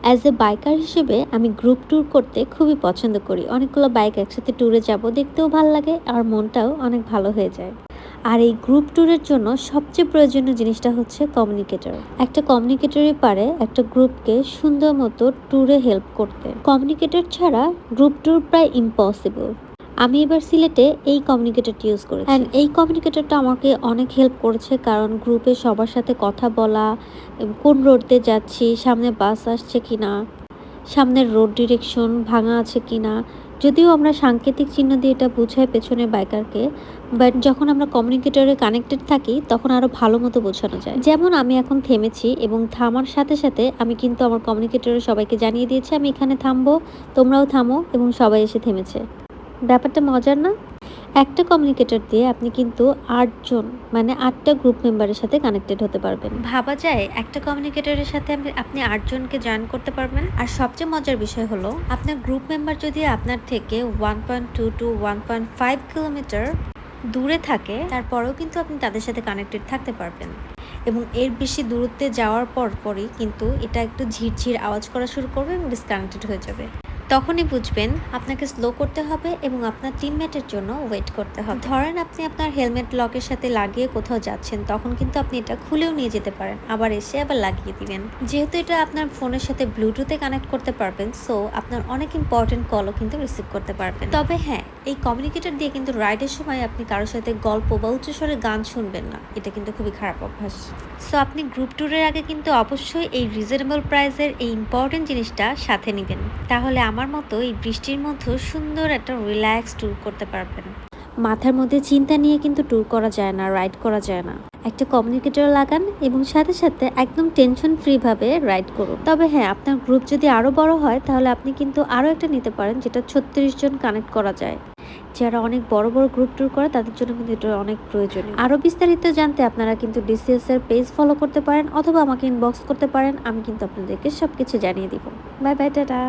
As a biker হিসেবে আমি group tour করতে খুবই পছন্দ করি। অনেকগুলো বাইক একসাথে ট্যুরে যাব, দেখতেও ভাল লাগে আর মনটাও অনেক ভালো হয়ে যায়। আর এই গ্রুপ ট্যুরের জন্য সবচেয়ে প্রয়োজনীয় জিনিসটা হচ্ছে কমিউনিকেটর। একটা কমিউনিকেটরই পারে একটা গ্রুপকে সুন্দর মতো ট্যুরে হেল্প করতে। কমিউনিকেটর ছাড়া গ্রুপ ট্যুর প্রায় ইম্পসিবল। আমি এবার সিলেটে এই কমিউনিকেটরটি ইউজ করেছি। অ্যান্ড এই কমিউনিকেটরটা আমাকে অনেক হেল্প করেছে, কারণ গ্রুপে সবার সাথে কথা বলা, কোন রোড দিয়ে যাচ্ছি, সামনে বাস আসছে কিনা, সামনের রোড ডিরেকশন ভাঙা আছে কিনা। যদিও আমরা সাংকেতিক চিহ্ন দিয়ে এটা বুঝাই পেছনের বাইকারকে, বাট যখন আমরা কমিউনিকেটরে কানেক্টেড থাকি তখন আরও ভালো মতো বোঝানো যায়। যেমন আমি এখন থেমেছি এবং থামার সাথে সাথে আমি কিন্তু আমার কমিউনিকেটরে সবাইকে জানিয়ে দিয়েছি আমি এখানে থামবো, তোমরাও থামো, এবং সবাই এসে থেমেছে। ব্যাপারটা মজার না? একটা কমিউনিকেটর দিয়ে আপনি কিন্তু ৮ জন মানে ৮টা গ্রুপ মেম্বারের সাথে কানেক্টেড হতে পারবেন। ভাবা যায় একটা কমিউনিকেটরের সাথে আপনি ৮ জনকে জয়েন করতে পারবেন। আর সবচেয়ে মজার বিষয় হলো আপনার গ্রুপ মেম্বার যদি আপনার থেকে 1.2 টু 1.5 কিলোমিটার দূরে থাকে, তারপরেও কিন্তু আপনি তাদের সাথে কানেক্টেড থাকতে পারবেন। এবং এর বেশি দূরত্বে যাওয়ার পরই কিন্তু এটা একটু ঝিরঝির আওয়াজ করা শুরু করবে এবং ডিসকানেক্টেড হয়ে যাবে। তখনই বুঝবেন আপনাকে স্লো করতে হবে এবং আপনার টিমমেটের জন্য ওয়েট করতে হবে। ধরেন আপনি আপনার হেলমেট লকের সাথে লাগিয়ে কোথাও যাচ্ছেন, তখন কিন্তু আপনি এটা খুলেও নিয়ে যেতে পারেন, আবার এসে আবার লাগিয়ে দিবেন। যেহেতু এটা আপনার ফোনের সাথে ব্লুটুথে কানেক্ট করতে পারবেন, সো আপনার অনেক ইম্পর্টেন্ট কলও কিন্তু রিসিভ করতে পারবেন। তবে হ্যাঁ, এই কমিউনিকেটর দিয়ে কিন্তু রাইডের সময় আপনি কারোর সাথে গল্প বা উচ্চস্বরে গান শুনবেন না, এটা কিন্তু খুবই খারাপ অভ্যাস। সো আপনি গ্রুপ ট্যুরের আগে কিন্তু অবশ্যই এই রিজনেবল প্রাইসের এই ইম্পর্টেন্ট জিনিসটা সাথে নেবেন। তাহলে আমার মতো এই বৃষ্টির মধ্যেও সুন্দর একটা রিল্যাক্স ট্যুর করতে পারবেন। মাথার মধ্যে চিন্তা নিয়ে কিন্তু ট্যুর করা যায় না, রাইড করা যায় না। একটা কমিউনিকেটর লাগান এবং সাথে সাথে একদম টেনশন ফ্রি ভাবে রাইড করুন। তবে হ্যাঁ, আপনার গ্রুপ যদি আরো বড় হয় তাহলে আপনি কিন্তু আরো একটা নিতে পারেন, যেটা 36 জন কানেক্ট করা যায়। যারা অনেক বড় বড় গ্রুপ ট্যুর করে তাদের জন্য কিন্তু এটা অনেক প্রয়োজনীয়। আরো বিস্তারিত জানতে আপনারা কিন্তু ডিসিএস এর পেজ ফলো করতে পারেন অথবা আমাকে ইনবক্স করতে পারেন, আমি কিন্তু আপনাদেরকে সবকিছু জানিয়ে দিব। Bye bye, tata.